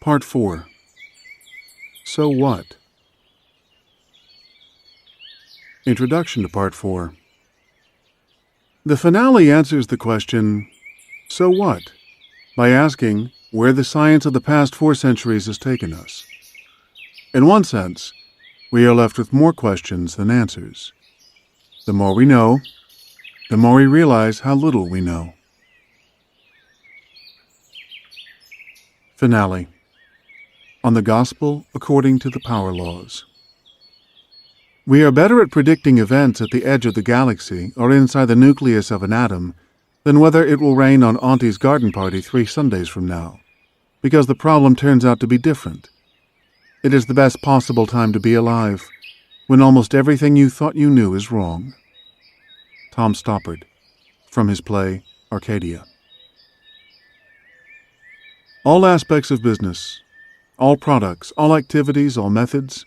Part 4. So what? Introduction to Part 4. The finale answers the question, so what? By asking where the science of the past 4 centuries has taken us. In one sense, we are left with more questions than answers. The more we know, the more we realize how little we know. Finale. On the Gospel according to the Power Laws. We are better at predicting events at the edge of the galaxy or inside the nucleus of an atom than whether it will rain on Auntie's garden party 3 Sundays from now, because the problem turns out to be different. It is the best possible time to be alive, when almost everything you thought you knew is wrong. Tom Stoppard, from his play Arcadia. All aspects of business, all products, all activities, all methods,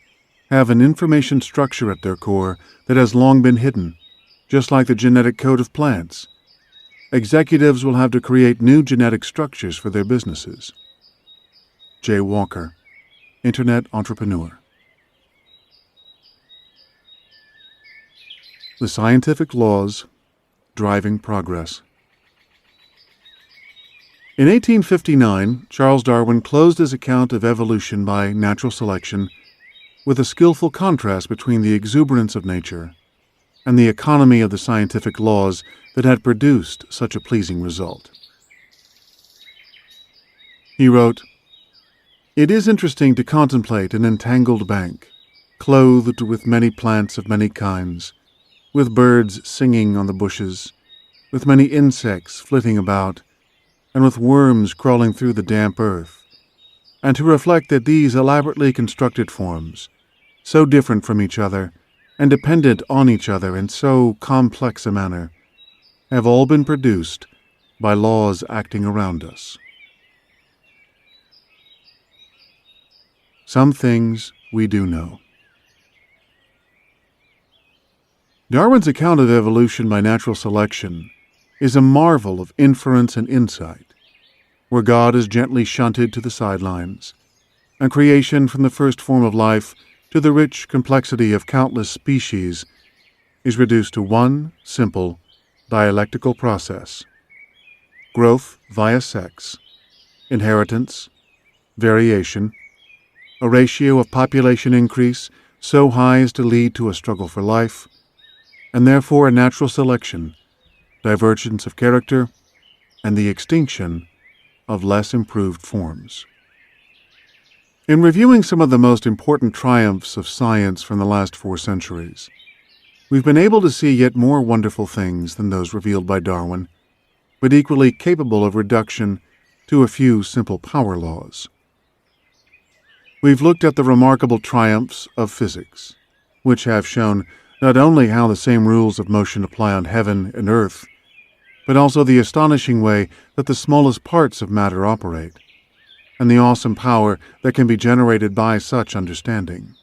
have an information structure at their core that has long been hidden, just like the genetic code of plants. Executives will have to create new genetic structures for their businesses. Jay Walker, Internet Entrepreneur. The Scientific Laws Driving Progress. In 1859, Charles Darwin closed his account of evolution by natural selection with a skillful contrast between the exuberance of nature and the economy of the scientific laws that had produced such a pleasing result. He wrote, "It is interesting to contemplate an entangled bank, clothed with many plants of many kinds, with birds singing on the bushes, with many insects flitting about, and with worms crawling through the damp earth, and to reflect that these elaborately constructed forms, so different from each other, and dependent on each other in so complex a manner, have all been produced by laws acting around us. Some things we do know." Darwin's account of evolution by natural selection is a marvel of inference and insight, where God is gently shunted to the sidelines, and creation from the first form of life to the rich complexity of countless species is reduced to one simple dialectical process: growth via sex, inheritance, variation, a ratio of population increase so high as to lead to a struggle for life, and therefore a natural selection, divergence of character, and the extinction of less improved forms. In reviewing some of the most important triumphs of science from the last 4 centuries, we've been able to see yet more wonderful things than those revealed by Darwin, but equally capable of reduction to a few simple power laws. We've looked at the remarkable triumphs of physics, which have shown not only how the same rules of motion apply on heaven and earth, but also the astonishing way that the smallest parts of matter operate, and the awesome power that can be generated by such understanding.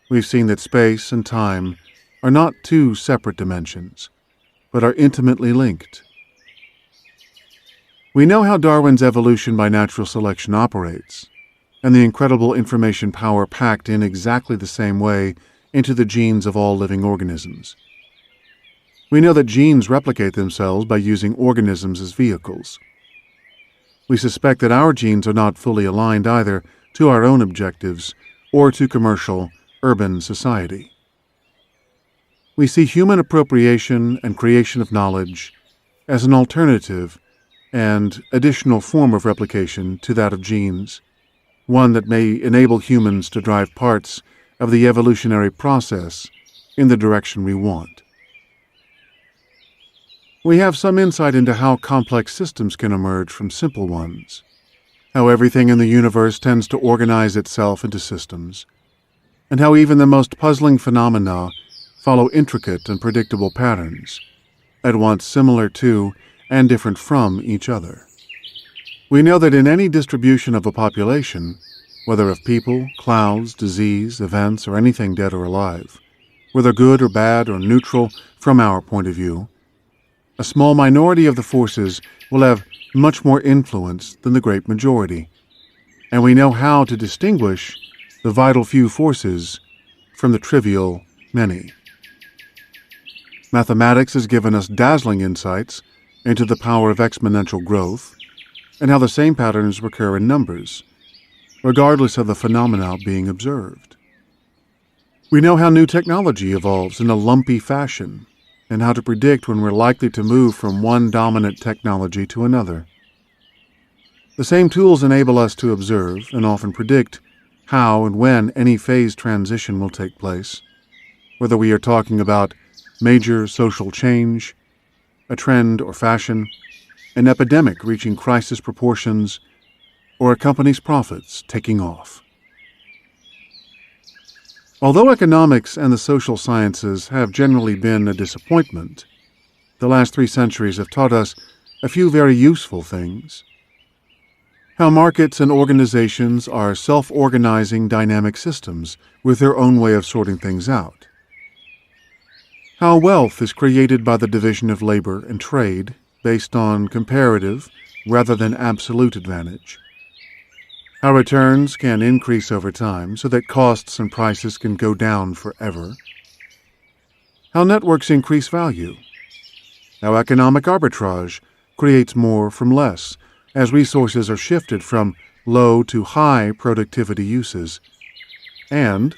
We've seen that space and time are not 2 separate dimensions, but are intimately linked. We know how Darwin's evolution by natural selection operates, and the incredible information power packed in exactly the same way into the genes of all living organisms. We know that genes replicate themselves by using organisms as vehicles. We suspect that our genes are not fully aligned either to our own objectives or to commercial, urban society. We see human appropriation and creation of knowledge as an alternative and additional form of replication to that of genes, one that may enable humans to drive parts of the evolutionary process in the direction we want. We have some insight into how complex systems can emerge from simple ones, how everything in the universe tends to organize itself into systems, and how even the most puzzling phenomena follow intricate and predictable patterns, at once similar to and different from each other. We know that in any distribution of a population, whether of people, clouds, disease, events, or anything dead or alive, whether good or bad or neutral from our point of view, a small minority of the forces will have much more influence than the great majority, and we know how to distinguish the vital few forces from the trivial many. Mathematics has given us dazzling insights into the power of exponential growth and how the same patterns recur in numbers, regardless of the phenomena being observed. We know how new technology evolves in a lumpy fashion and how to predict when we're likely to move from one dominant technology to another. The same tools enable us to observe and often predict how and when any phase transition will take place, whether we are talking about major social change, a trend or fashion, an epidemic reaching crisis proportions, or a company's profits taking off. Although economics and the social sciences have generally been a disappointment, the last 3 centuries have taught us a few very useful things. How markets and organizations are self-organizing dynamic systems with their own way of sorting things out. How wealth is created by the division of labor and trade based on comparative rather than absolute advantage. How returns can increase over time so that costs and prices can go down forever. How networks increase value. How economic arbitrage creates more from less as resources are shifted from low to high productivity uses. And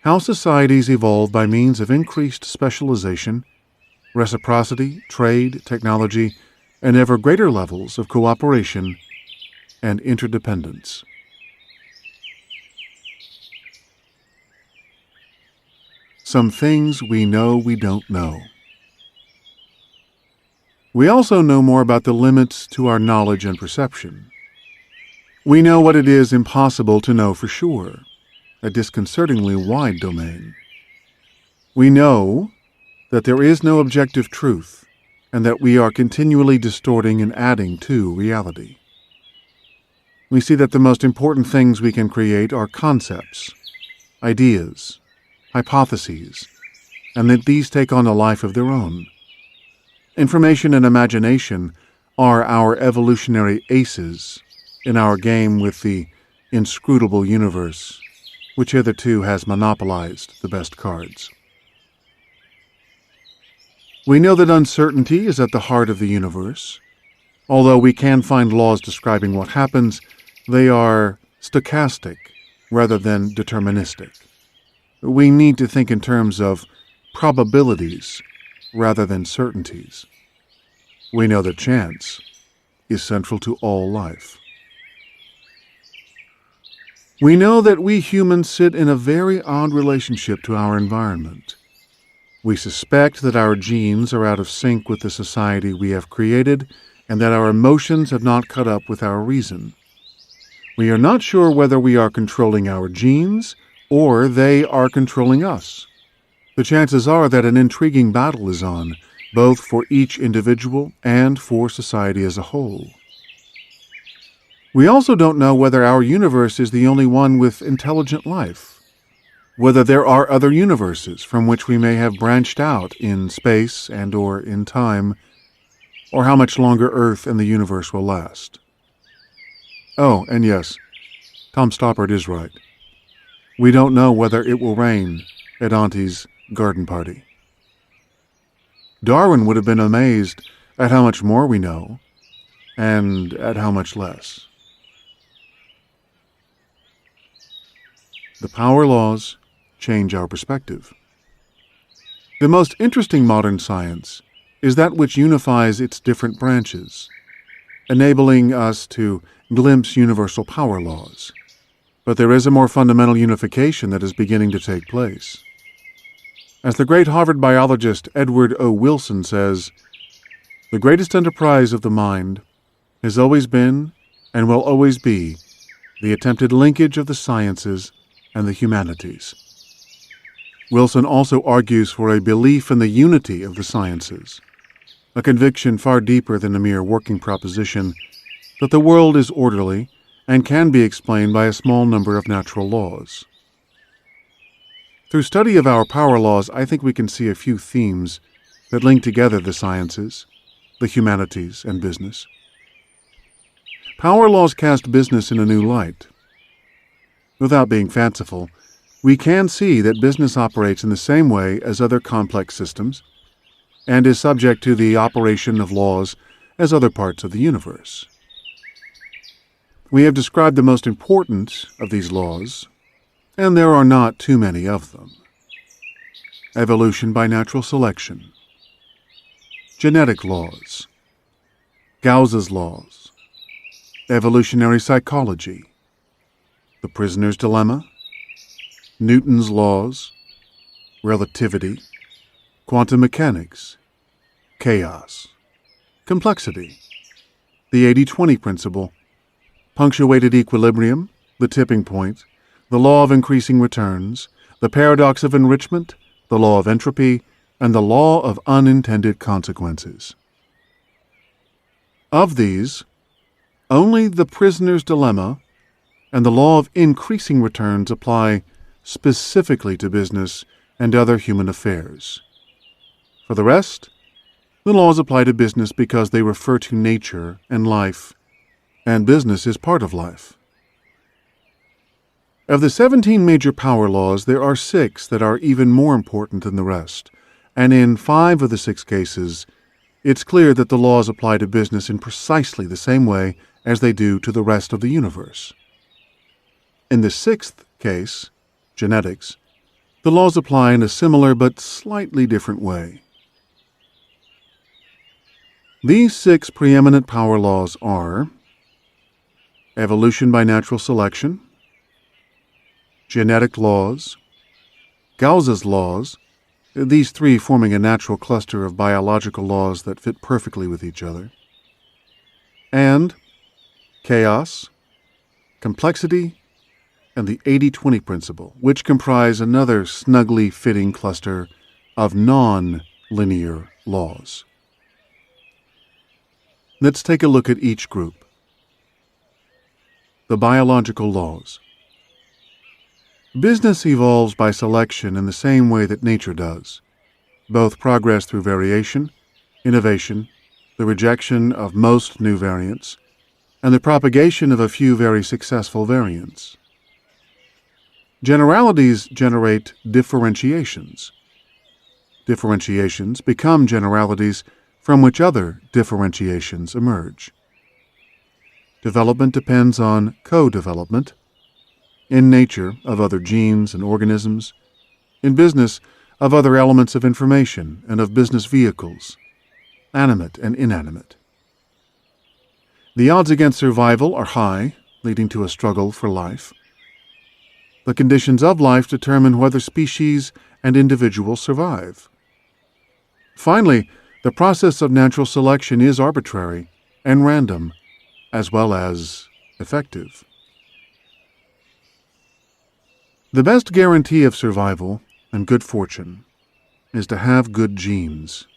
how societies evolve by means of increased specialization, reciprocity, trade, technology, and ever greater levels of cooperation and interdependence. Some things we know we don't know. We also know more about the limits to our knowledge and perception. We know what it is impossible to know for sure, a disconcertingly wide domain. We know that there is no objective truth, and that we are continually distorting and adding to reality. We see that the most important things we can create are concepts, ideas, hypotheses, and that these take on a life of their own. Information and imagination are our evolutionary aces in our game with the inscrutable universe, which hitherto has monopolized the best cards. We know that uncertainty is at the heart of the universe. Although we can find laws describing what happens, they are stochastic rather than deterministic. We need to think in terms of probabilities rather than certainties. We know that chance is central to all life. We know that we humans sit in a very odd relationship to our environment. We suspect that our genes are out of sync with the society we have created and that our emotions have not caught up with our reason. We are not sure whether we are controlling our genes or they are controlling us. The chances are that an intriguing battle is on, both for each individual and for society as a whole. We also don't know whether our universe is the only one with intelligent life, whether there are other universes from which we may have branched out in space and or in time, or how much longer Earth and the universe will last. Oh, and yes, Tom Stoppard is right. We don't know whether it will rain at Auntie's garden party. Darwin would have been amazed at how much more we know, and at how much less. The power laws change our perspective. The most interesting modern science is that which unifies its different branches, enabling us to glimpse universal power laws. But there is a more fundamental unification that is beginning to take place. As the great Harvard biologist Edward O. Wilson says, "The greatest enterprise of the mind has always been and will always be the attempted linkage of the sciences and the humanities." Wilson also argues for a belief in the unity of the sciences, a conviction far deeper than a mere working proposition that the world is orderly and can be explained by a small number of natural laws. Through study of our power laws, I think we can see a few themes that link together the sciences, the humanities, and business. power laws cast business in a new light. Without being fanciful, we can see that business operates in the same way as other complex systems, and is subject to the operation of laws as other parts of the universe. We have described the most important of these laws, and there are not too many of them. Evolution by natural selection, genetic laws, Gauss's laws, evolutionary psychology, the prisoner's dilemma, Newton's laws, relativity, quantum mechanics, chaos, complexity, the 80-20 principle, punctuated equilibrium, the tipping point, the law of increasing returns, the paradox of enrichment, the law of entropy, and the law of unintended consequences. Of these, only the prisoner's dilemma and the law of increasing returns apply specifically to business and other human affairs. For the rest, the laws apply to business because they refer to nature and life, and business is part of life. Of the 17 major power laws, there are 6 that are even more important than the rest, and in 5 of the 6 cases, it's clear that the laws apply to business in precisely the same way as they do to the rest of the universe. In the 6th case, genetics, the laws apply in a similar but slightly different way. These 6 preeminent power laws are evolution by natural selection, genetic laws, Gauss's laws, these 3 forming a natural cluster of biological laws that fit perfectly with each other, and chaos, complexity, and the 80-20 principle, which comprise another snugly fitting cluster of non-linear laws. Let's take a look at each group. The biological laws. Business evolves by selection in the same way that nature does. Both progress through variation, innovation, the rejection of most new variants, and the propagation of a few very successful variants. Generalities generate differentiations. Differentiations become generalities from which other differentiations emerge. Development depends on co-development. In nature, of other genes and organisms. In business, of other elements of information and of business vehicles, animate and inanimate. The odds against survival are high, leading to a struggle for life. The conditions of life determine whether species and individuals survive. Finally, the process of natural selection is arbitrary and random, as well as effective. The best guarantee of survival and good fortune is to have good genes.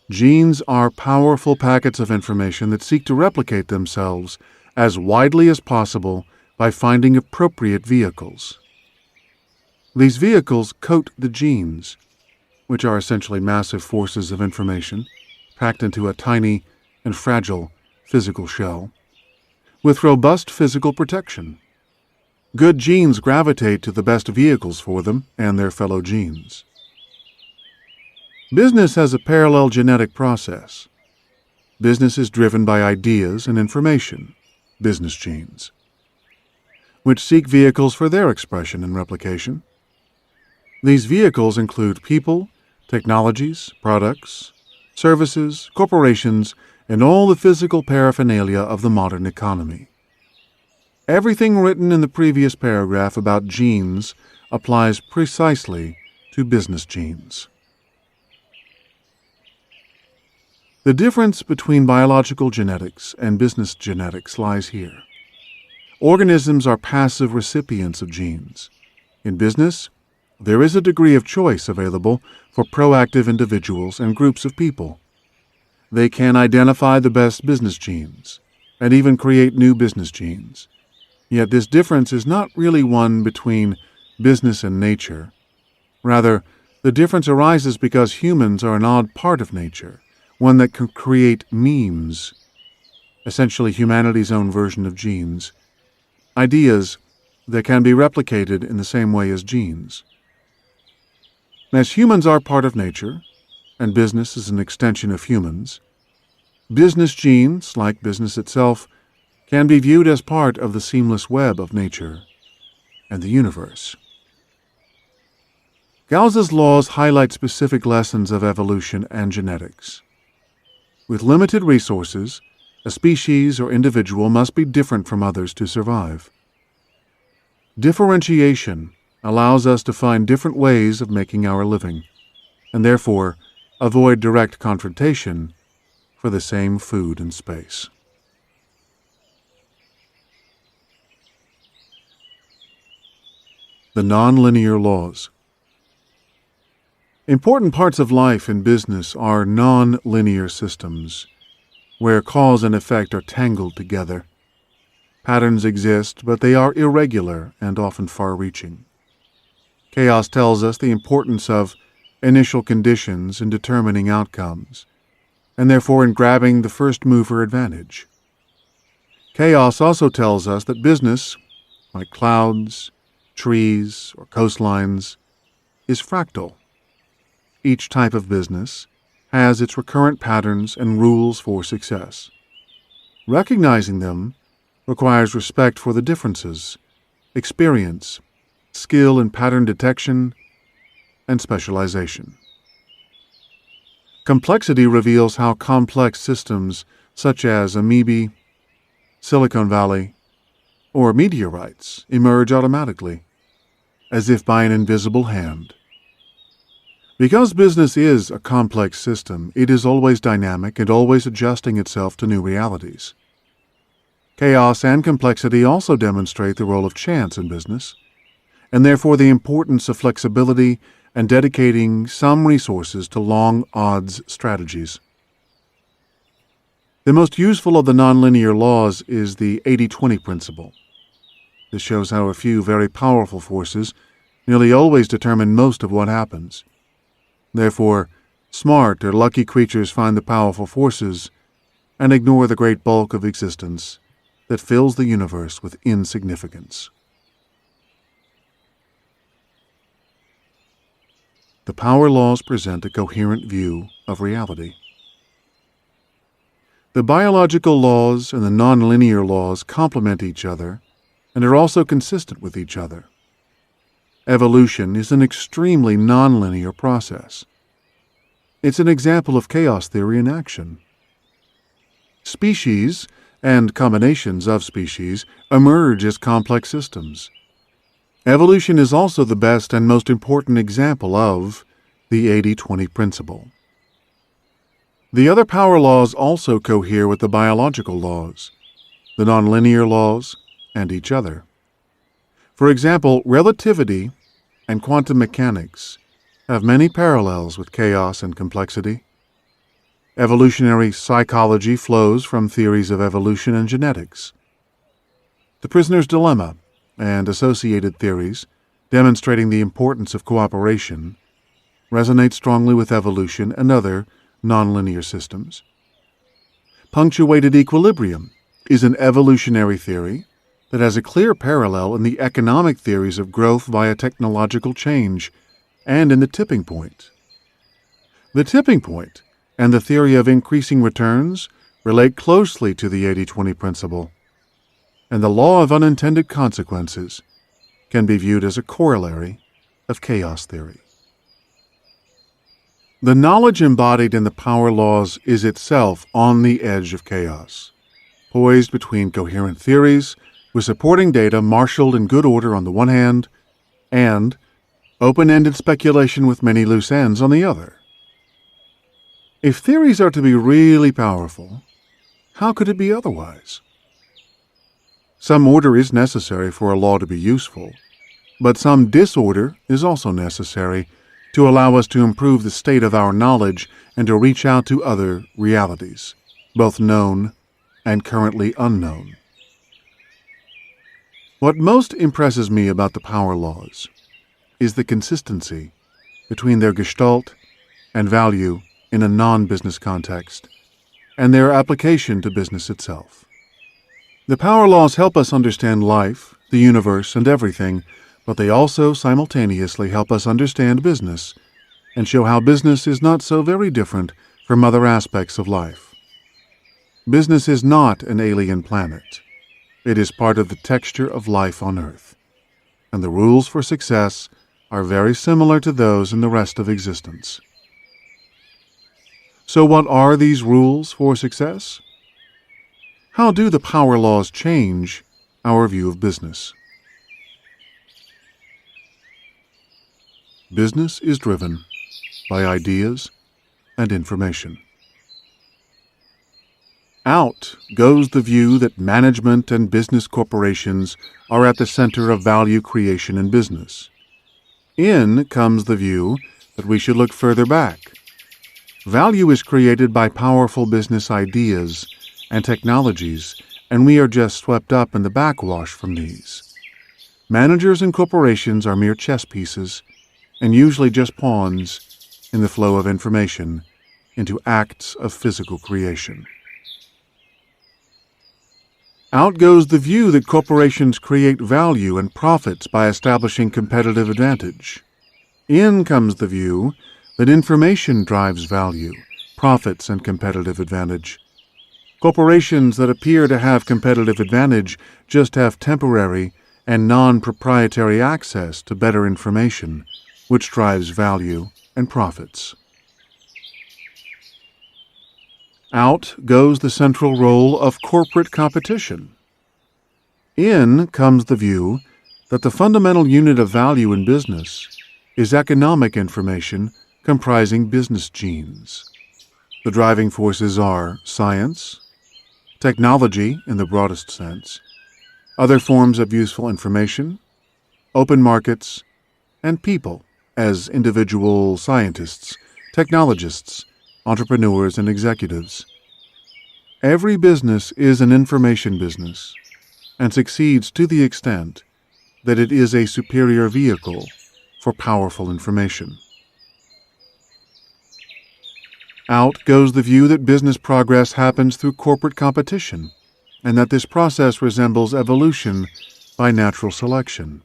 Genes are powerful packets of information that seek to replicate themselves as widely as possible by finding appropriate vehicles. These vehicles coat the genes, which are essentially massive forces of information packed into a tiny and fragile physical shell, with robust physical protection. Good genes gravitate to the best vehicles for them and their fellow genes. Business has a parallel genetic process. Business is driven by ideas and information, business genes, which seek vehicles for their expression and replication. These vehicles include people, technologies, products, services, corporations, and all the physical paraphernalia of the modern economy. Everything written in the previous paragraph about genes applies precisely to business genes. The difference between biological genetics and business genetics lies here. Organisms are passive recipients of genes. In business, there is a degree of choice available for proactive individuals and groups of people. They can identify the best business genes and even create new business genes. Yet this difference is not really one between business and nature. Rather, the difference arises because humans are an odd part of nature, one that can create memes. essentially humanity's own version of genes, ideas that can be replicated in the same way as genes. As humans are part of nature, and business is an extension of humans, business genes, like business itself, can be viewed as part of the seamless web of nature and the universe. Gauss's laws highlight specific lessons of evolution and genetics. With limited resources, a species or individual must be different from others to survive. Differentiation allows us to find different ways of making our living, and therefore avoid direct confrontation for the same food and space. The nonlinear laws. Important parts of life and business are non-linear systems, where cause and effect are tangled together. Patterns exist, but they are irregular and often far-reaching. Chaos tells us the importance of initial conditions in determining outcomes, and therefore in grabbing the first-mover advantage. Chaos also tells us that business, like clouds, trees, or coastlines, is fractal. Each type of business has its recurrent patterns and rules for success. Recognizing them requires respect for the differences, experience, skill in pattern detection, and specialization. Complexity reveals how complex systems such as amoebae, Silicon Valley, or meteorites emerge automatically, as if by an invisible hand. Because business is a complex system, it is always dynamic and always adjusting itself to new realities. Chaos and complexity also demonstrate the role of chance in business, and therefore the importance of flexibility and dedicating some resources to long odds strategies. The most useful of the nonlinear laws is the 80-20 principle. This shows how a few very powerful forces nearly always determine most of what happens. Therefore, smart or lucky creatures find the powerful forces and ignore the great bulk of existence that fills the universe with insignificance. The power laws present a coherent view of reality. The biological laws and the nonlinear laws complement each other and are also consistent with each other. Evolution is an extremely nonlinear process. It's an example of chaos theory in action. Species and combinations of species emerge as complex systems. Evolution is also the best and most important example of the 80-20 principle. The other power laws also cohere with the biological laws, the nonlinear laws, and each other. For example, relativity and quantum mechanics have many parallels with chaos and complexity. Evolutionary psychology flows from theories of evolution and genetics. The prisoner's dilemma and associated theories, demonstrating the importance of cooperation, resonate strongly with evolution and other nonlinear systems. Punctuated equilibrium is an evolutionary theory that has a clear parallel in the economic theories of growth via technological change and in the tipping point. The tipping point and the theory of increasing returns relate closely to the 80-20 principle, and the law of unintended consequences can be viewed as a corollary of chaos theory. The knowledge embodied in the power laws is itself on the edge of chaos, poised between coherent theories with supporting data marshaled in good order on the one hand, and open-ended speculation with many loose ends on the other. If theories are to be really powerful, how could it be otherwise? Some order is necessary for a law to be useful, but some disorder is also necessary to allow us to improve the state of our knowledge and to reach out to other realities, both known and currently unknown. What most impresses me about the power laws is the consistency between their gestalt and value in a non-business context. and their application to business itself. The power laws help us understand life, the universe, and everything, but they also simultaneously help us understand business and show how business is not so very different from other aspects of life. Business is not an alien planet. It is part of the texture of life on Earth, and the rules for success are very similar to those in the rest of existence. So what are these rules for success? How do the power laws change our view of business? Business is driven by ideas and information. Out goes the view that management and business corporations are at the center of value creation in business. In comes the view that we should look further back. Value is created by powerful business ideas and technologies, and we are just swept up in the backwash from these. Managers and corporations are mere chess pieces, and usually just pawns in the flow of information into acts of physical creation. Out goes the view that corporations create value and profits by establishing competitive advantage. In comes the view that information drives value, profits, and competitive advantage. Corporations that appear to have competitive advantage just have temporary and non-proprietary access to better information, which drives value and profits. Out goes the central role of corporate competition. In comes the view that the fundamental unit of value in business is economic information comprising business genes. The driving forces are science, technology in the broadest sense, other forms of useful information, open markets, and people as individual scientists, technologists, entrepreneurs, and executives. Every business is an information business and succeeds to the extent that it is a superior vehicle for powerful information. Out goes the view that business progress happens through corporate competition, and that this process resembles evolution by natural selection.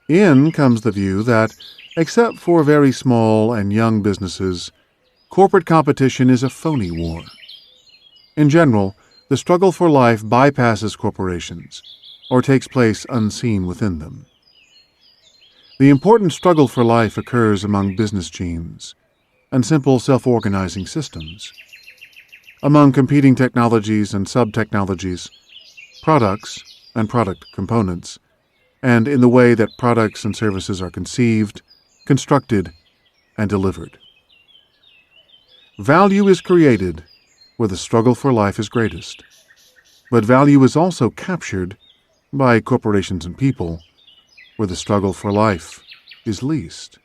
In comes the view that, except for very small and young businesses, corporate competition is a phony war. In general, the struggle for life bypasses corporations, or takes place unseen within them. The important struggle for life occurs among business genes and simple self-organizing systems, among competing technologies and sub-technologies, products and product components, and in the way that products and services are conceived, constructed, and delivered. Value is created where the struggle for life is greatest, but value is also captured by corporations and people where the struggle for life is least.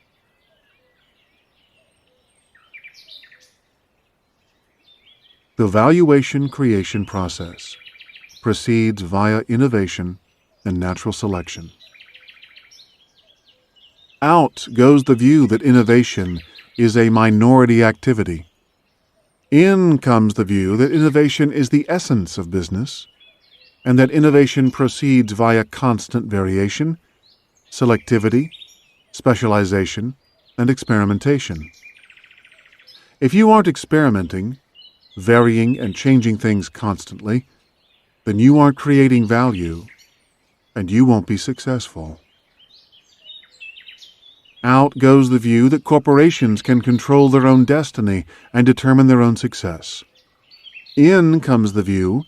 The valuation creation process proceeds via innovation and natural selection. Out goes the view that innovation is a minority activity. In comes the view that innovation is the essence of business, and that innovation proceeds via constant variation, selectivity, specialization, and experimentation. If you aren't experimenting, varying and changing things constantly, then you aren't creating value, and you won't be successful. Out goes the view that corporations can control their own destiny and determine their own success. In comes the view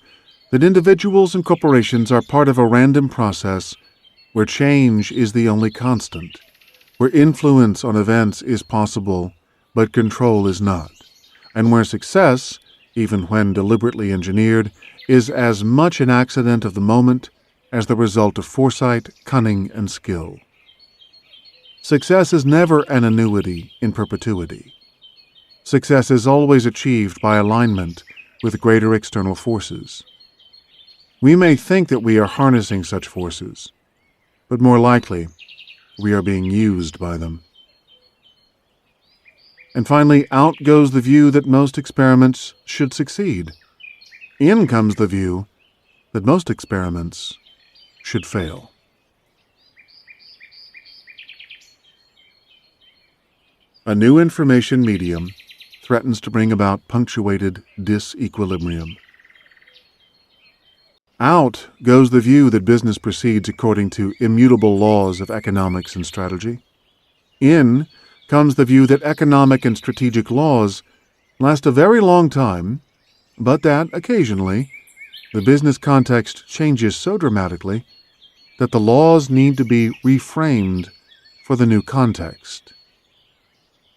that individuals and corporations are part of a random process where change is the only constant, where influence on events is possible but control is not, and where success, even when deliberately engineered, is as much an accident of the moment as the result of foresight, cunning, and skill. Success is never an annuity in perpetuity. Success is always achieved by alignment with greater external forces. We may think that we are harnessing such forces, but more likely, we are being used by them. And finally, out goes the view that most experiments should succeed. In comes the view that most experiments should fail. A new information medium threatens to bring about punctuated disequilibrium. Out goes the view that business proceeds according to immutable laws of economics and strategy. In comes the view that economic and strategic laws last a very long time, but that, occasionally, the business context changes so dramatically that the laws need to be reframed for the new context.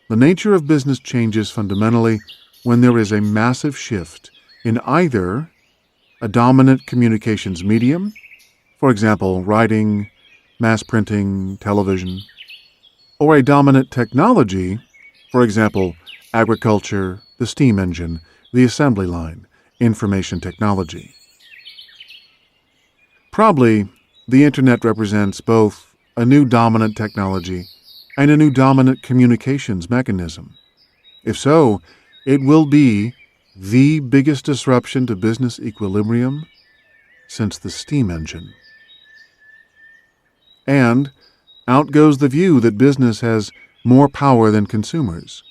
The nature of business changes fundamentally when there is a massive shift in either a dominant communications medium, for example, writing, mass printing, television, or a dominant technology, for example, agriculture, the steam engine, the assembly line, information technology. Probably, the Internet represents both a new dominant technology and a new dominant communications mechanism. If so, it will be the biggest disruption to business equilibrium since the steam engine. And out goes the view that business has more power than consumers,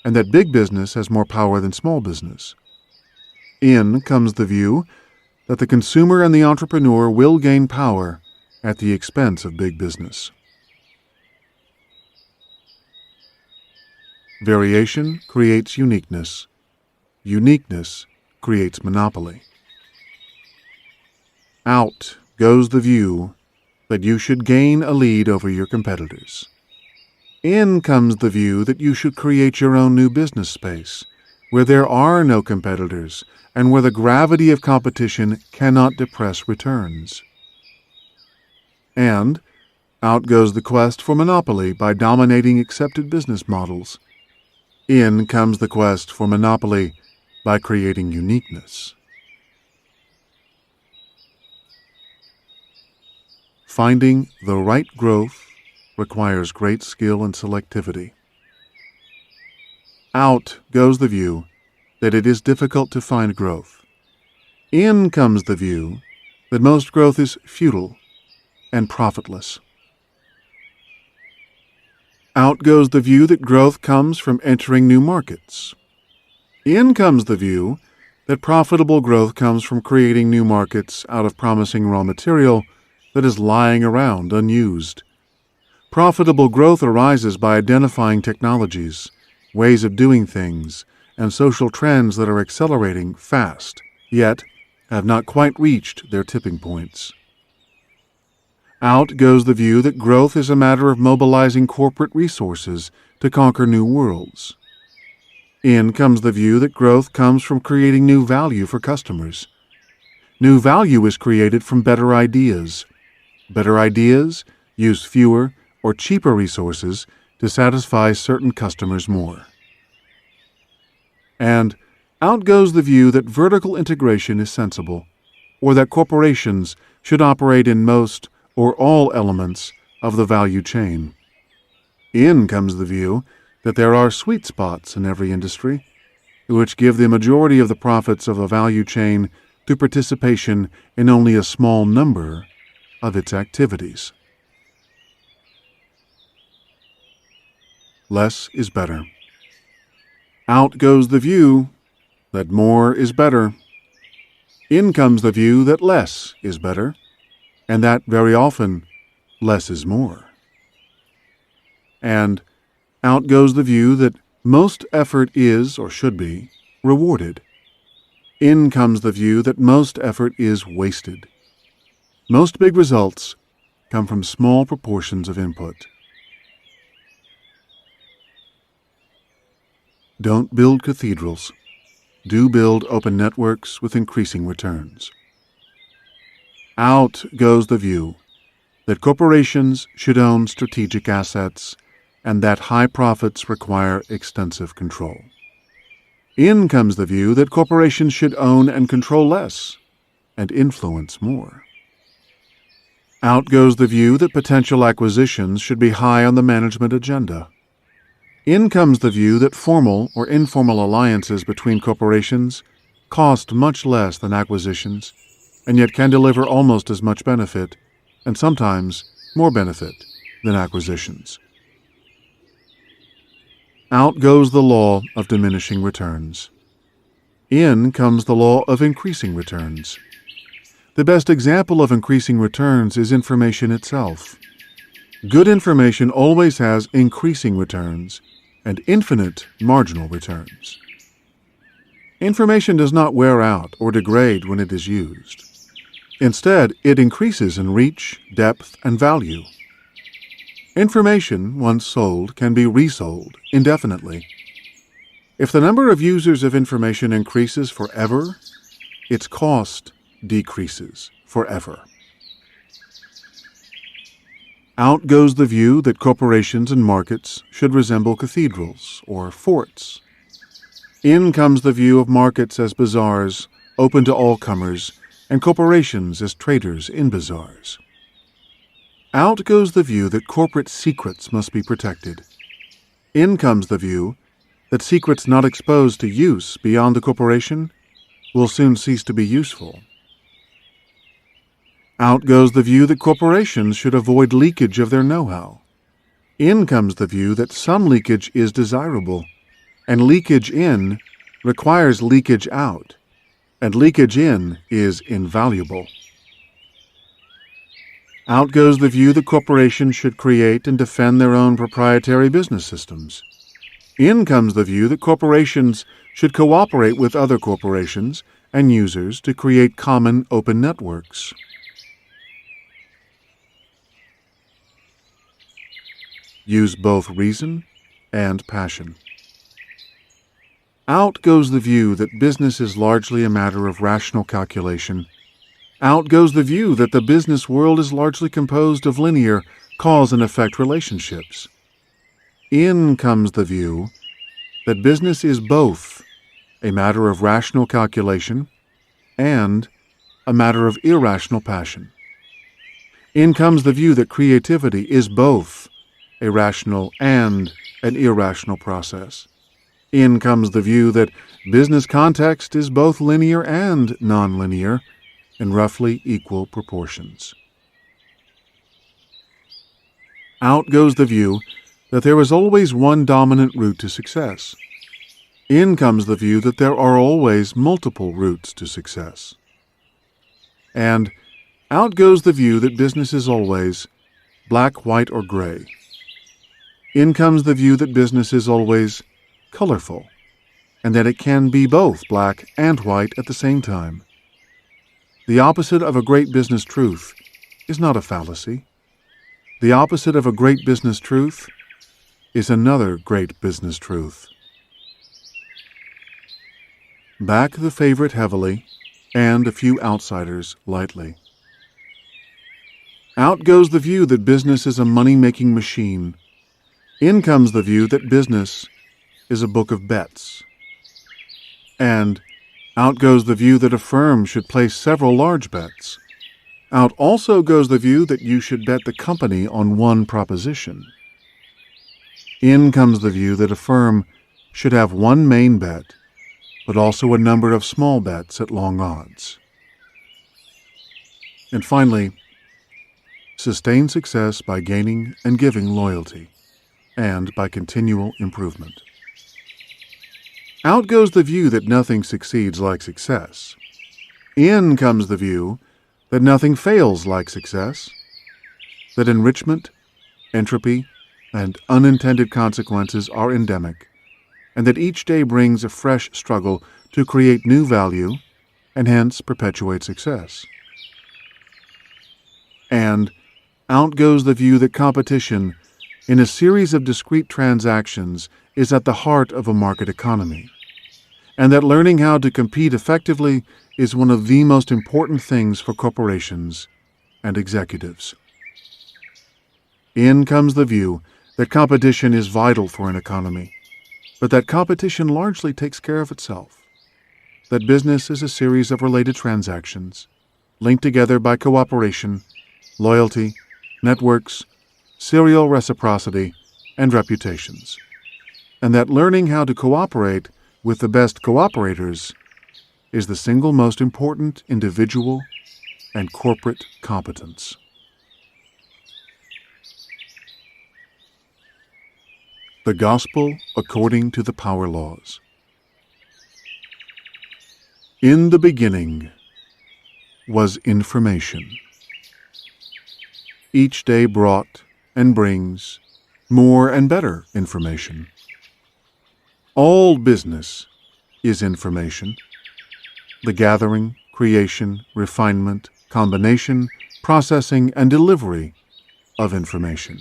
and that big business has more power than small business. In comes the view that the consumer and the entrepreneur will gain power at the expense of big business. Variation creates uniqueness. Uniqueness creates monopoly. Out goes the view that you should gain a lead over your competitors. In comes the view that you should create your own new business space, where there are no competitors and where the gravity of competition cannot depress returns. And out goes the quest for monopoly by dominating accepted business models. In comes the quest for monopoly by creating uniqueness. Finding the right growth requires great skill and selectivity. Out goes the view that it is difficult to find growth. In comes the view that most growth is futile and profitless. Out goes the view that growth comes from entering new markets. In comes the view that profitable growth comes from creating new markets out of promising raw material that is lying around unused. Profitable growth arises by identifying technologies, ways of doing things, and social trends that are accelerating fast, yet have not quite reached their tipping points. Out goes the view that growth is a matter of mobilizing corporate resources to conquer new worlds. In comes the view that growth comes from creating new value for customers. New value is created from better ideas. Better ideas use fewer or cheaper resources to satisfy certain customers more. And out goes the view that vertical integration is sensible, or that corporations should operate in most or all elements of the value chain. In comes the view that there are sweet spots in every industry, which give the majority of the profits of a value chain to participation in only a small number of its activities. Less is better. Out goes the view that more is better. In comes the view that less is better, and that very often less is more. And out goes the view that most effort is, or should be, rewarded. In comes the view that most effort is wasted. Most big results come from small proportions of input. Don't build cathedrals. Do build open networks with increasing returns. Out goes the view that corporations should own strategic assets and that high profits require extensive control. In comes the view that corporations should own and control less and influence more. Out goes the view that potential acquisitions should be high on the management agenda. In comes the view that formal or informal alliances between corporations cost much less than acquisitions, and yet can deliver almost as much benefit, and sometimes more benefit, than acquisitions. Out goes the law of diminishing returns. In comes the law of increasing returns. The best example of increasing returns is information itself. Good information always has increasing returns and infinite marginal returns. Information does not wear out or degrade when it is used. Instead, it increases in reach, depth, and value. Information, once sold, can be resold indefinitely. If the number of users of information increases forever, its cost decreases forever. Out goes the view that corporations and markets should resemble cathedrals or forts. In comes the view of markets as bazaars, open to all comers, and corporations as traders in bazaars. Out goes the view that corporate secrets must be protected. In comes the view that secrets not exposed to use beyond the corporation will soon cease to be useful. Out goes the view that corporations should avoid leakage of their know-how. In comes the view that some leakage is desirable, and leakage in requires leakage out, and leakage in is invaluable. Out goes the view that corporations should create and defend their own proprietary business systems. In comes the view that corporations should cooperate with other corporations and users to create common open networks. Use both reason and passion. Out goes the view that business is largely a matter of rational calculation. Out goes the view that the business world is largely composed of linear cause and effect relationships. In comes the view that business is both a matter of rational calculation and a matter of irrational passion. In comes the view that creativity is both a rational and an irrational process. In comes the view that business context is both linear and nonlinear in roughly equal proportions. Out goes the view that there is always one dominant route to success. In comes the view that there are always multiple routes to success. And out goes the view that business is always black, white, or gray. In comes the view that business is always colorful, and that it can be both black and white at the same time. The opposite of a great business truth is not a fallacy. The opposite of a great business truth is another great business truth. Back the favorite heavily, and a few outsiders lightly. Out goes the view that business is a money-making machine. In comes the view that business is a book of bets. And out goes the view that a firm should place several large bets. Out also goes the view that you should bet the company on one proposition. In comes the view that a firm should have one main bet, but also a number of small bets at long odds. And finally, sustain success by gaining and giving loyalty, and by continual improvement. Out goes the view that nothing succeeds like success. In comes the view that nothing fails like success, that enrichment, entropy, and unintended consequences are endemic, and that each day brings a fresh struggle to create new value and hence perpetuate success. And out goes the view that competition in a series of discrete transactions is at the heart of a market economy, and that learning how to compete effectively is one of the most important things for corporations and executives. In comes the view that competition is vital for an economy, but that competition largely takes care of itself, that business is a series of related transactions, linked together by cooperation, loyalty, networks, serial reciprocity, and reputations. and that learning how to cooperate with the best cooperators is the single most important individual and corporate competence. The Gospel according to the Power Laws. In the beginning was information. Each day brought and brings more and better information. All business is information. The gathering, creation, refinement, combination, processing, and delivery of information.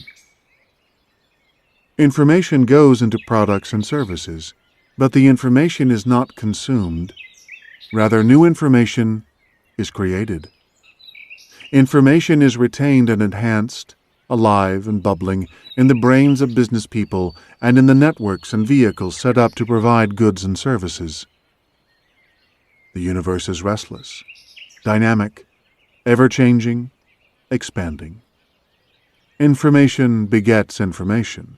Information goes into products and services, but the information is not consumed. Rather, new information is created. Information is retained and enhanced, alive and bubbling, in the brains of business people and in the networks and vehicles set up to provide goods and services. The universe is restless, dynamic, ever-changing, expanding. Information begets information.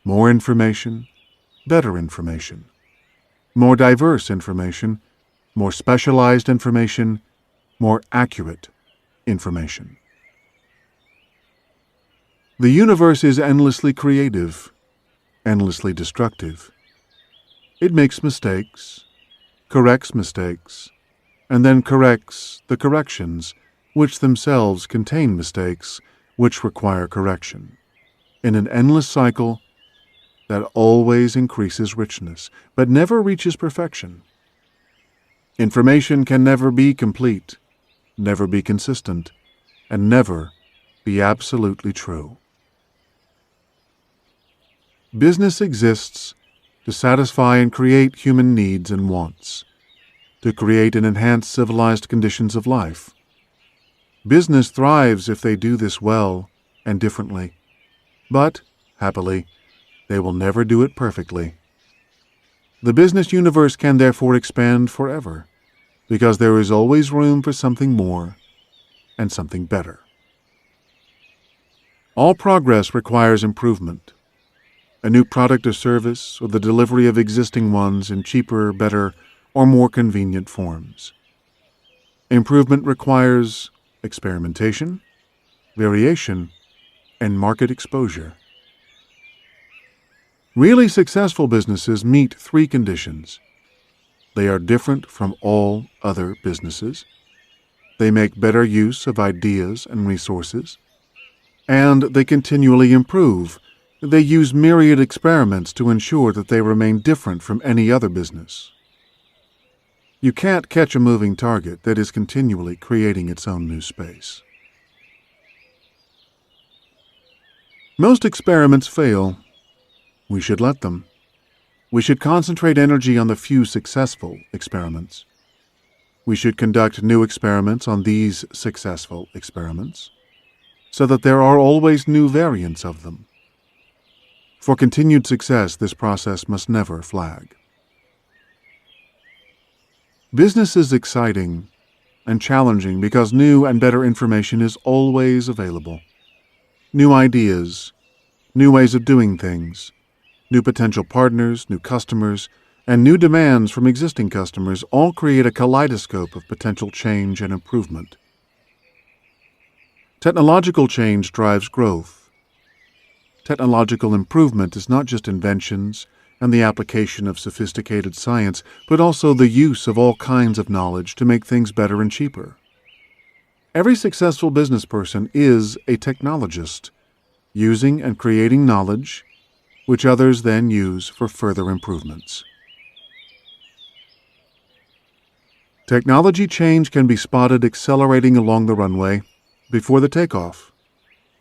More information, better information. More diverse information, more specialized information, more accurate information. The universe is endlessly creative, endlessly destructive. It makes mistakes, corrects mistakes, and then corrects the corrections, which themselves contain mistakes which require correction, in an endless cycle that always increases richness, but never reaches perfection. Information can never be complete, never be consistent, and never be absolutely true. Business exists to satisfy and create human needs and wants, to create and enhance civilized conditions of life. Business thrives if they do this well and differently, but, happily, they will never do it perfectly. The business universe can therefore expand forever, because there is always room for something more and something better. All progress requires improvement. A new product or service, or the delivery of existing ones in cheaper, better, or more convenient forms. Improvement requires experimentation, variation, and market exposure. Really successful businesses meet three conditions. They are different from all other businesses. They make better use of ideas and resources. And they continually improve. They use myriad experiments to ensure that they remain different from any other business. You can't catch a moving target that is continually creating its own new space. Most experiments fail. We should let them. We should concentrate energy on the few successful experiments. We should conduct new experiments on these successful experiments, so that there are always new variants of them. For continued success, this process must never flag. Business is exciting and challenging because new and better information is always available. New ideas, new ways of doing things, new potential partners, new customers, and new demands from existing customers all create a kaleidoscope of potential change and improvement. Technological change drives growth. Technological improvement is not just inventions and the application of sophisticated science, but also the use of all kinds of knowledge to make things better and cheaper. Every successful business person is a technologist, using and creating knowledge, which others then use for further improvements. Technology change can be spotted accelerating along the runway before the takeoff.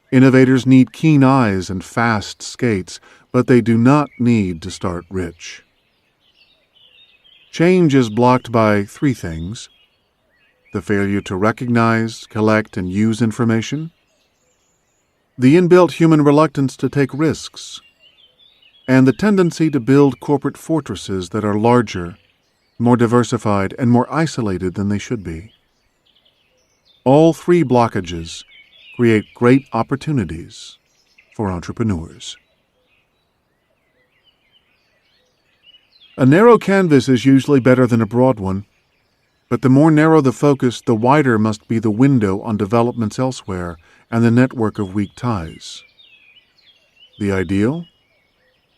Innovators need keen eyes and fast skates, but they do not need to start rich. Change is blocked by three things: the failure to recognize, collect, and use information, the inbuilt human reluctance to take risks, and the tendency to build corporate fortresses that are larger, more diversified, and more isolated than they should be. All three blockages create great opportunities for entrepreneurs. A narrow canvas is usually better than a broad one, but the more narrow the focus, the wider must be the window on developments elsewhere and the network of weak ties. The ideal?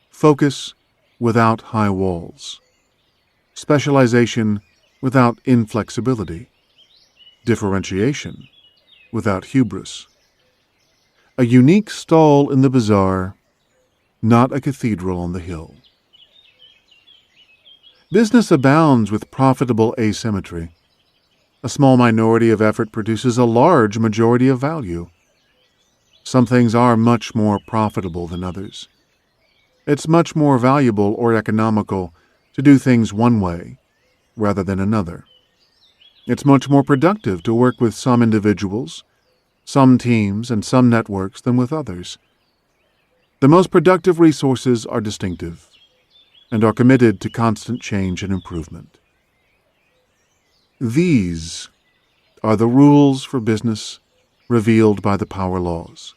Focus without high walls. Specialization without inflexibility. Differentiation without hubris. A unique stall in the bazaar, not a cathedral on the hill. Business abounds with profitable asymmetry. A small minority of effort produces a large majority of value. Some things are much more profitable than others. It's much more valuable or economical to do things one way rather than another. It's much more productive to work with some individuals, some teams, and some networks than with others. The most productive resources are distinctive and are committed to constant change and improvement. These are the rules for business revealed by the power laws.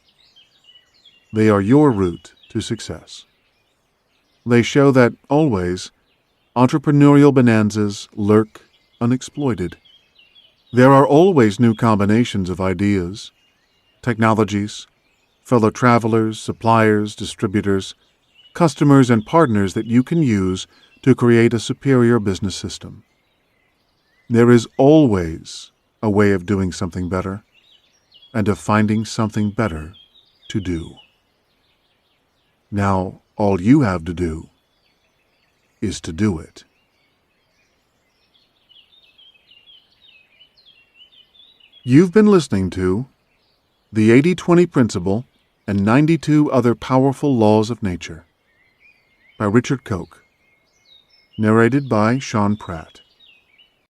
They are your route to success. They show that, always, entrepreneurial bonanzas lurk unexploited. There are always new combinations of ideas, technologies, fellow travelers, suppliers, distributors, customers, and partners that you can use to create a superior business system. There is always a way of doing something better and of finding something better to do. Now, all you have to do is to do it. You've been listening to The 80-20 Principle and 92 Other Powerful Laws of Nature by Richard Koch, narrated by Sean Pratt.